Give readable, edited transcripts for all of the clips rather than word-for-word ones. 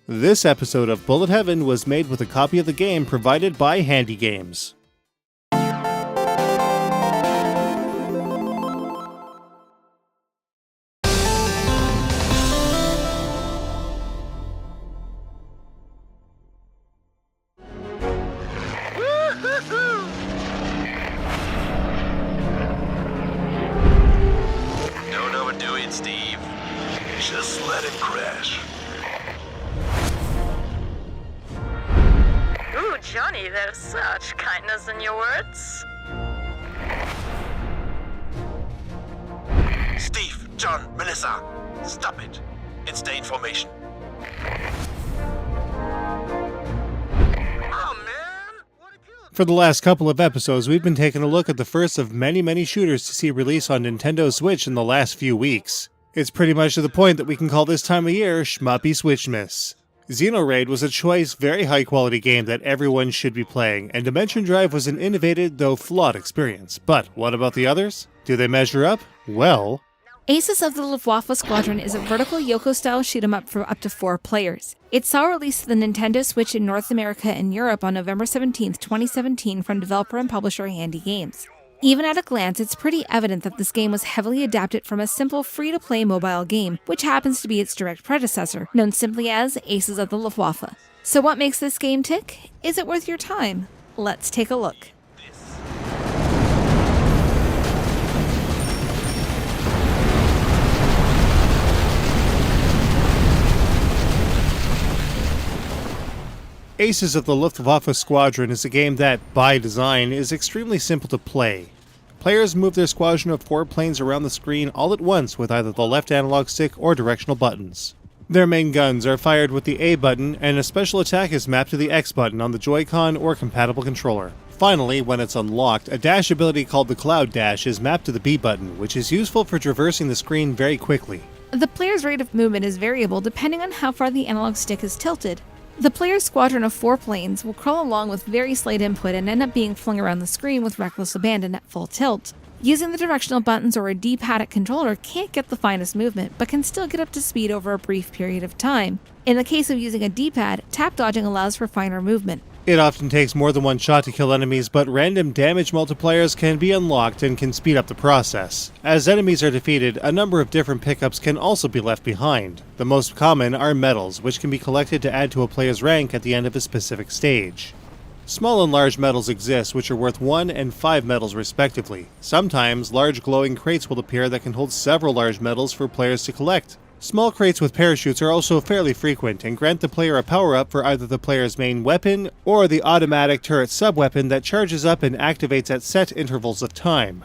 This episode of Bullet Heaven was made with a copy of the game provided by HandyGames. Don't overdo it, Steve. Just let it crash. Ooh, Johnny, there's such kindness in your words. Steve, John, Melissa, stop it. And stay in formation. Oh, man! What a killer! For the last couple of episodes, we've been taking a look at the first of many shooters to see release on Nintendo Switch in the last few weeks. It's pretty much to the point that we can call this time of year Shmuppy Switchmas. Xenoraid was a choice, very high-quality game that everyone should be playing, and Dimension Drive was an innovative, though flawed experience. But what about the others? Do they measure up? Well... Aces of the Luftwaffe Squadron is a vertical Yoko-style shoot-'em-up for up to 4 players. It saw release to the Nintendo Switch in North America and Europe on November 17, 2017 from developer and publisher HandyGames. Even at a glance, it's pretty evident that this game was heavily adapted from a simple free-to-play mobile game, which happens to be its direct predecessor, known simply as Aces of the Luftwaffe. So what makes this game tick? Is it worth your time? Let's take a look. Aces of the Luftwaffe Squadron is a game that, by design, is extremely simple to play. Players move their squadron of 4 planes around the screen all at once with either the left analog stick or directional buttons. Their main guns are fired with the A button, and a special attack is mapped to the X button on the Joy-Con or compatible controller. Finally, when it's unlocked, a dash ability called the Cloud Dash is mapped to the B button, which is useful for traversing the screen very quickly. The player's rate of movement is variable depending on how far the analog stick is tilted. The player's squadron of 4 planes will crawl along with very slight input and end up being flung around the screen with reckless abandon at full tilt. Using the directional buttons or a D-pad controller can't get the finest movement, but can still get up to speed over a brief period of time. In the case of using a D-pad, tap dodging allows for finer movement. It often takes more than one shot to kill enemies, but random damage multipliers can be unlocked and can speed up the process. As enemies are defeated, a number of different pickups can also be left behind. The most common are medals, which can be collected to add to a player's rank at the end of a specific stage. Small and large medals exist, which are worth 1 and 5 medals respectively. Sometimes, large glowing crates will appear that can hold several large medals for players to collect. Small crates with parachutes are also fairly frequent and grant the player a power-up for either the player's main weapon or the automatic turret sub-weapon that charges up and activates at set intervals of time.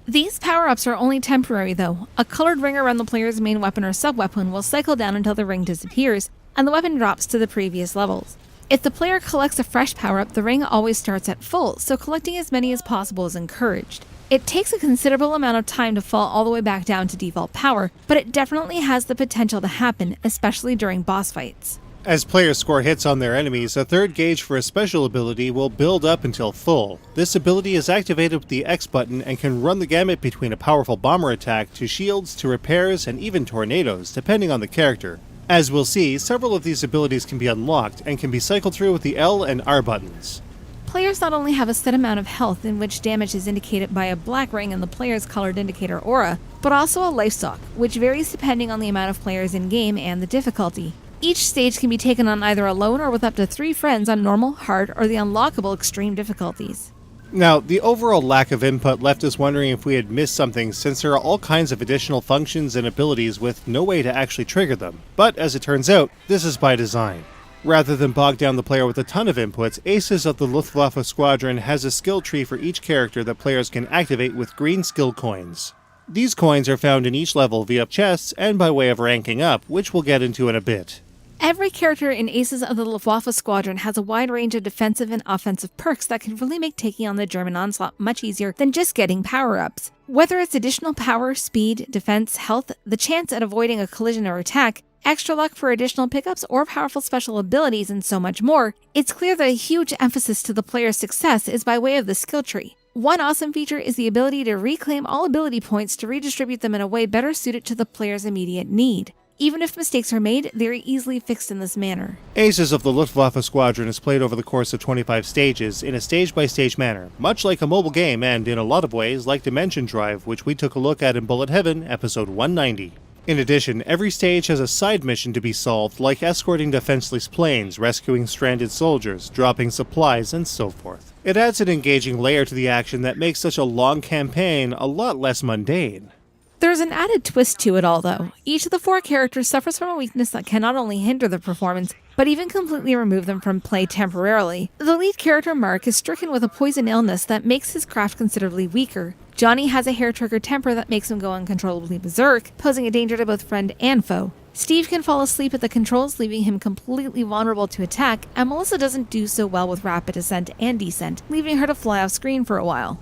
These power-ups are only temporary though. A colored ring around the player's main weapon or sub-weapon will cycle down until the ring disappears, and the weapon drops to the previous levels. If the player collects a fresh power-up, the ring always starts at full, so collecting as many as possible is encouraged. It takes a considerable amount of time to fall all the way back down to default power, but it definitely has the potential to happen, especially during boss fights. As players score hits on their enemies, a third gauge for a special ability will build up until full. This ability is activated with the X button and can run the gamut between a powerful bomber attack to shields to repairs and even tornadoes, depending on the character. As we'll see, several of these abilities can be unlocked and can be cycled through with the L and R buttons. Players not only have a set amount of health in which damage is indicated by a black ring in the player's colored indicator aura, but also a life stock, which varies depending on the amount of players in-game and the difficulty. Each stage can be taken on either alone or with up to 3 friends on normal, hard, or the unlockable extreme difficulties. Now, the overall lack of input left us wondering if we had missed something since there are all kinds of additional functions and abilities with no way to actually trigger them. But as it turns out, this is by design. Rather than bog down the player with a ton of inputs, Aces of the Luftwaffe Squadron has a skill tree for each character that players can activate with green skill coins. These coins are found in each level via chests and by way of ranking up, which we'll get into in a bit. Every character in Aces of the Luftwaffe Squadron has a wide range of defensive and offensive perks that can really make taking on the German onslaught much easier than just getting power-ups. Whether it's additional power, speed, defense, health, the chance at avoiding a collision or attack, extra luck for additional pickups, or powerful special abilities, and so much more, it's clear that a huge emphasis to the player's success is by way of the skill tree. One awesome feature is the ability to reclaim all ability points to redistribute them in a way better suited to the player's immediate need. Even if mistakes are made, they are easily fixed in this manner. Aces of the Luftwaffe Squadron is played over the course of 25 stages in a stage-by-stage manner, much like a mobile game and, in a lot of ways, like Dimension Drive, which we took a look at in Bullet Heaven, episode 190. In addition, every stage has a side mission to be solved, like escorting defenseless planes, rescuing stranded soldiers, dropping supplies, and so forth. It adds an engaging layer to the action that makes such a long campaign a lot less mundane. There's an added twist to it all, though. Each of the 4 characters suffers from a weakness that can not only hinder their performance, but even completely remove them from play temporarily. The lead character, Mark, is stricken with a poison illness that makes his craft considerably weaker. Johnny has a hair-trigger temper that makes him go uncontrollably berserk, posing a danger to both friend and foe. Steve can fall asleep at the controls, leaving him completely vulnerable to attack, and Melissa doesn't do so well with rapid ascent and descent, leaving her to fly off screen for a while.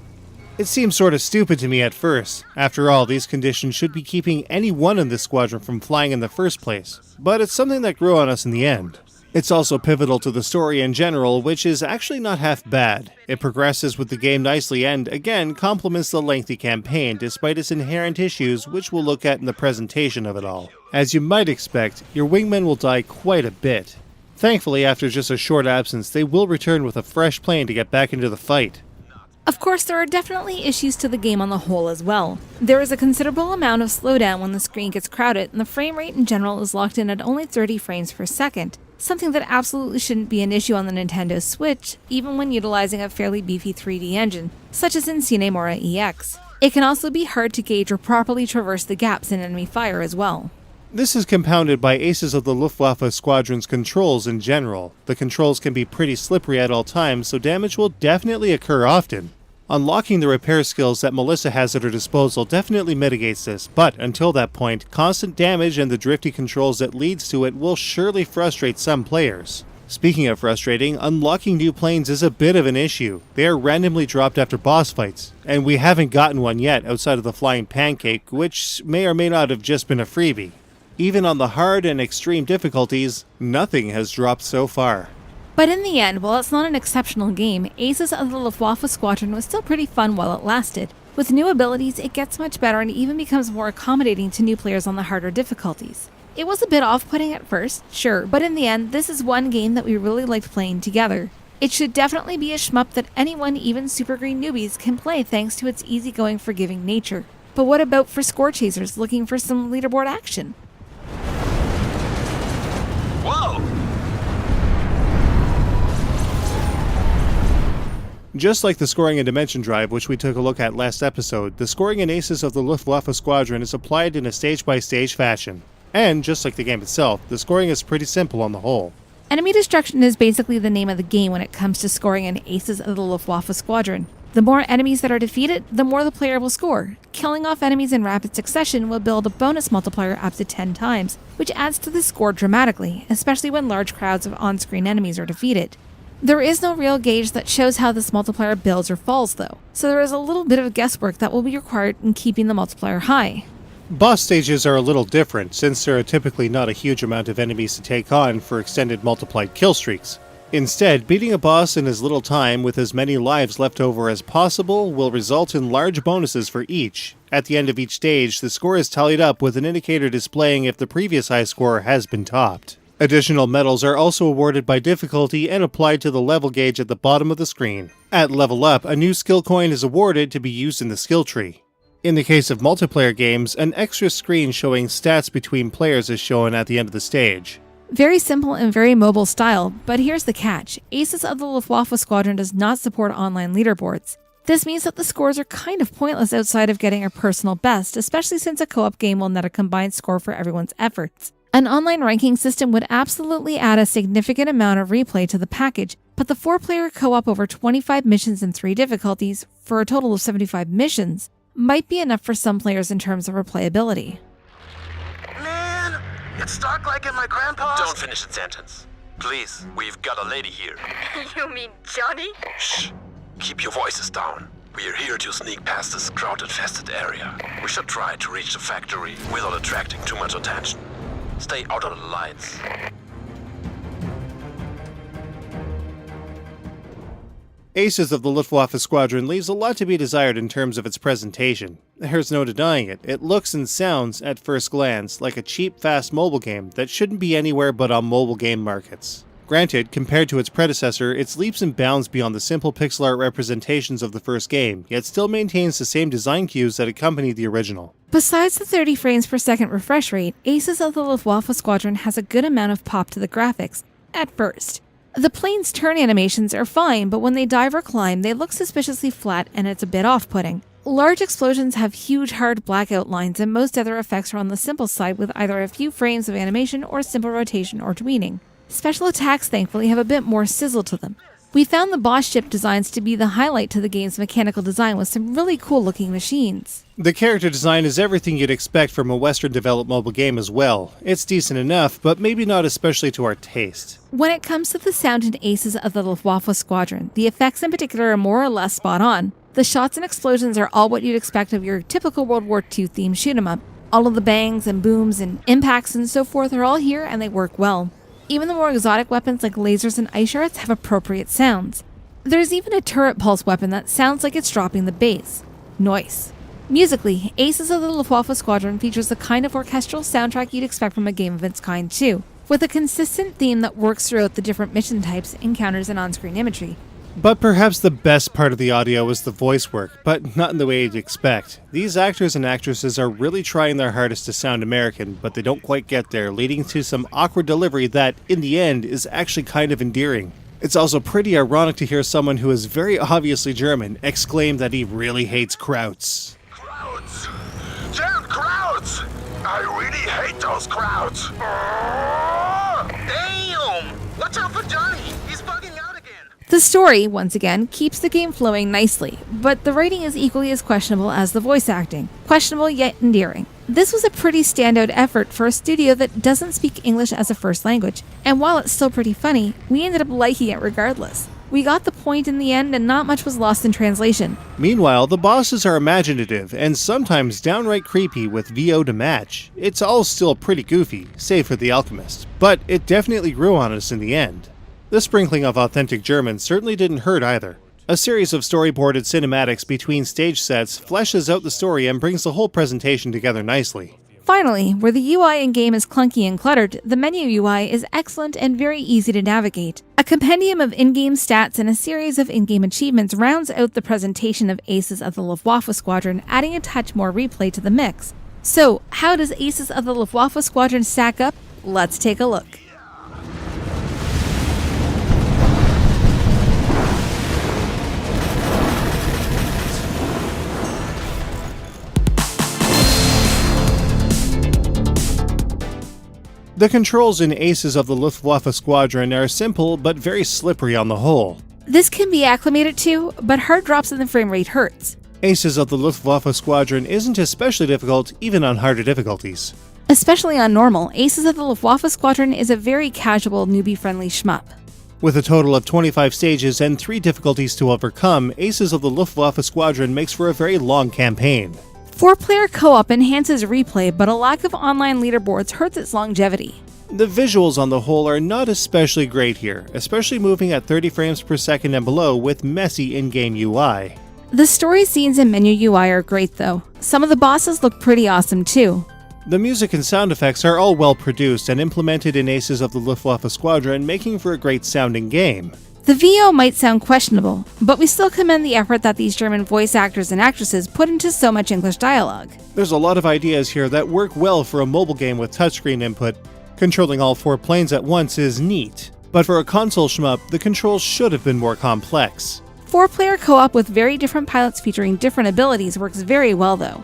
It seems sort of stupid to me at first. After all, these conditions should be keeping any one in this squadron from flying in the first place, but it's something that grew on us in the end. It's also pivotal to the story in general, which is actually not half bad. It progresses with the game nicely and, again, complements the lengthy campaign despite its inherent issues, which we'll look at in the presentation of it all. As you might expect, your wingmen will die quite a bit. Thankfully, after just a short absence, they will return with a fresh plane to get back into the fight. Of course, there are definitely issues to the game on the whole as well. There is a considerable amount of slowdown when the screen gets crowded, and the frame rate in general is locked in at only 30 frames per second, something that absolutely shouldn't be an issue on the Nintendo Switch, even when utilizing a fairly beefy 3D engine, such as in Cine Mora EX. It can also be hard to gauge or properly traverse the gaps in enemy fire as well. This is compounded by Aces of the Luftwaffe Squadron's controls in general. The controls can be pretty slippery at all times, so damage will definitely occur often. Unlocking the repair skills that Melissa has at her disposal definitely mitigates this, but until that point, constant damage and the drifty controls that leads to it will surely frustrate some players. Speaking of frustrating, unlocking new planes is a bit of an issue. They are randomly dropped after boss fights, and we haven't gotten one yet outside of the Flying Pancake, which may or may not have just been a freebie. Even on the hard and extreme difficulties, nothing has dropped so far. But in the end, while it's not an exceptional game, Aces of the Luftwaffe Squadron was still pretty fun while it lasted. With new abilities, it gets much better and even becomes more accommodating to new players on the harder difficulties. It was a bit off-putting at first, sure, but in the end, this is one game that we really liked playing together. It should definitely be a shmup that anyone, even super green newbies, can play thanks to its easygoing, forgiving nature. But what about for score chasers looking for some leaderboard action? Whoa! Just like the scoring in Dimension Drive, which we took a look at last episode, the scoring in Aces of the Luftwaffe Squadron is applied in a stage-by-stage fashion. And, just like the game itself, the scoring is pretty simple on the whole. Enemy destruction is basically the name of the game when it comes to scoring in Aces of the Luftwaffe Squadron. The more enemies that are defeated, the more the player will score. Killing off enemies in rapid succession will build a bonus multiplier up to 10 times, which adds to the score dramatically, especially when large crowds of on-screen enemies are defeated. There is no real gauge that shows how this multiplier builds or falls though, so there is a little bit of guesswork that will be required in keeping the multiplier high. Boss stages are a little different, since there are typically not a huge amount of enemies to take on for extended multiplied kill streaks. Instead, beating a boss in as little time with as many lives left over as possible will result in large bonuses for each. At the end of each stage, the score is tallied up with an indicator displaying if the previous high score has been topped. Additional medals are also awarded by difficulty and applied to the level gauge at the bottom of the screen. At level up, a new skill coin is awarded to be used in the skill tree. In the case of multiplayer games, an extra screen showing stats between players is shown at the end of the stage. Very simple and very mobile style, but here's the catch. Aces of the Luftwaffe Squadron does not support online leaderboards. This means that the scores are kind of pointless outside of getting a personal best, especially since a co-op game will net a combined score for everyone's efforts. An online ranking system would absolutely add a significant amount of replay to the package, but the 4-player co-op over 25 missions and 3 difficulties, for a total of 75 missions, might be enough for some players in terms of replayability. Man, it's dark like in my grandpa's. Don't finish the sentence. Please, we've got a lady here. You mean Johnny? Shh. Keep your voices down. We are here to sneak past this crowd-infested area. We should try to reach the factory without attracting too much attention. Stay out of the lights. Aces of the Luftwaffe Squadron leaves a lot to be desired in terms of its presentation. There's no denying it. It looks and sounds, at first glance, like a cheap, fast mobile game that shouldn't be anywhere but on mobile game markets. Granted, compared to its predecessor, it's leaps and bounds beyond the simple pixel art representations of the first game, yet still maintains the same design cues that accompanied the original. Besides the 30 frames per second refresh rate, Aces of the Luftwaffe Squadron has a good amount of pop to the graphics, at first. The plane's turn animations are fine, but when they dive or climb, they look suspiciously flat and it's a bit off-putting. Large explosions have huge hard blackout lines, and most other effects are on the simple side with either a few frames of animation or simple rotation or tweening. Special attacks, thankfully, have a bit more sizzle to them. We found the boss ship designs to be the highlight to the game's mechanical design with some really cool looking machines. The character design is everything you'd expect from a Western-developed mobile game as well. It's decent enough, but maybe not especially to our taste. When it comes to the sound in Aces of the Luftwaffe Squadron, the effects in particular are more or less spot on. The shots and explosions are all what you'd expect of your typical World War II themed shoot-'em-up. All of the bangs and booms and impacts and so forth are all here and they work well. Even the more exotic weapons like lasers and ice shards have appropriate sounds. There's even a turret pulse weapon that sounds like it's dropping the bass. Noise. Musically, Aces of the Luftwaffe Squadron features the kind of orchestral soundtrack you'd expect from a game of its kind too, with a consistent theme that works throughout the different mission types, encounters, and on-screen imagery. But perhaps the best part of the audio is the voice work, but not in the way you'd expect. These actors and actresses are really trying their hardest to sound American, but they don't quite get there, leading to some awkward delivery that, in the end, is actually kind of endearing. It's also pretty ironic to hear someone who is very obviously German exclaim that he really hates Krauts. Crowds! Damn crowds! I really hate those crowds! Damn! Watch out for Johnny! He's bugging out again! The story, once again, keeps the game flowing nicely, but the writing is equally as questionable as the voice acting. Questionable yet endearing. This was a pretty standout effort for a studio that doesn't speak English as a first language, and while it's still pretty funny, we ended up liking it regardless. We got the point in the end and not much was lost in translation. Meanwhile, the bosses are imaginative and sometimes downright creepy with VO to match. It's all still pretty goofy, save for the alchemist, but it definitely grew on us in the end. The sprinkling of authentic German certainly didn't hurt either. A series of storyboarded cinematics between stage sets fleshes out the story and brings the whole presentation together nicely. Finally, where the UI in-game is clunky and cluttered, the menu UI is excellent and very easy to navigate. A compendium of in-game stats and a series of in-game achievements rounds out the presentation of Aces of the Luftwaffe Squadron, adding a touch more replay to the mix. So, how does Aces of the Luftwaffe Squadron stack up? Let's take a look. The controls in Aces of the Luftwaffe Squadron are simple but very slippery on the whole. This can be acclimated to, but hard drops in the frame rate hurts. Aces of the Luftwaffe Squadron isn't especially difficult even on harder difficulties. Especially on normal, Aces of the Luftwaffe Squadron is a very casual, newbie-friendly shmup. With a total of 25 stages and 3 difficulties to overcome, Aces of the Luftwaffe Squadron makes for a very long campaign. 4-player co-op enhances replay, but a lack of online leaderboards hurts its longevity. The visuals on the whole are not especially great here, especially moving at 30 frames per second and below with messy in-game UI. The story scenes and menu UI are great though. Some of the bosses look pretty awesome too. The music and sound effects are all well produced and implemented in Aces of the Luftwaffe Squadron, making for a great sounding game. The VO might sound questionable, but we still commend the effort that these German voice actors and actresses put into so much English dialogue. There's a lot of ideas here that work well for a mobile game with touchscreen input. Controlling all 4 planes at once is neat, but for a console shmup, the controls should have been more complex. 4-player co-op with very different pilots featuring different abilities works very well though.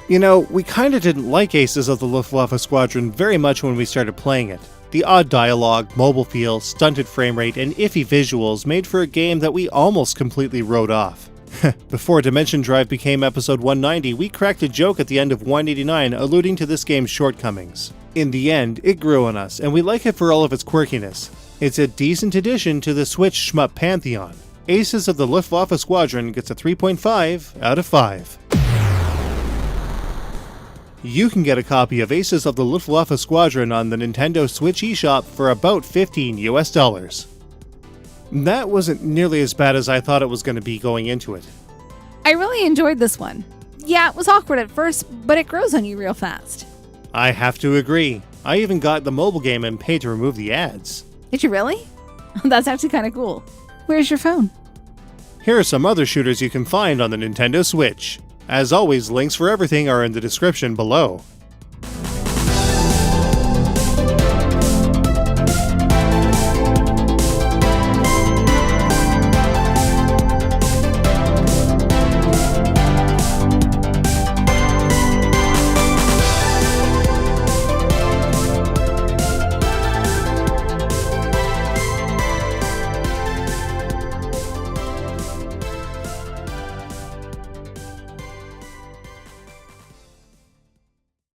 You know, we kinda didn't like Aces of the Luftwaffe Squadron very much when we started playing it. The odd dialogue, mobile feel, stunted frame rate, and iffy visuals made for a game that we almost completely wrote off. Before Dimension Drive became episode 190, we cracked a joke at the end of 189 alluding to this game's shortcomings. In the end, it grew on us, and we like it for all of its quirkiness. It's a decent addition to the Switch shmup pantheon. Aces of the Luftwaffe Squadron gets a 3.5 out of 5. You can get a copy of Aces of the Luftwaffe Squadron on the Nintendo Switch eShop for about $15 US. That wasn't nearly as bad as I thought it was going to be going into it. I really enjoyed this one. Yeah, it was awkward at first, but it grows on you real fast. I have to agree. I even got the mobile game and paid to remove the ads. Did you really? That's actually kind of cool. Where's your phone? Here are some other shooters you can find on the Nintendo Switch. As always, links for everything are in the description below.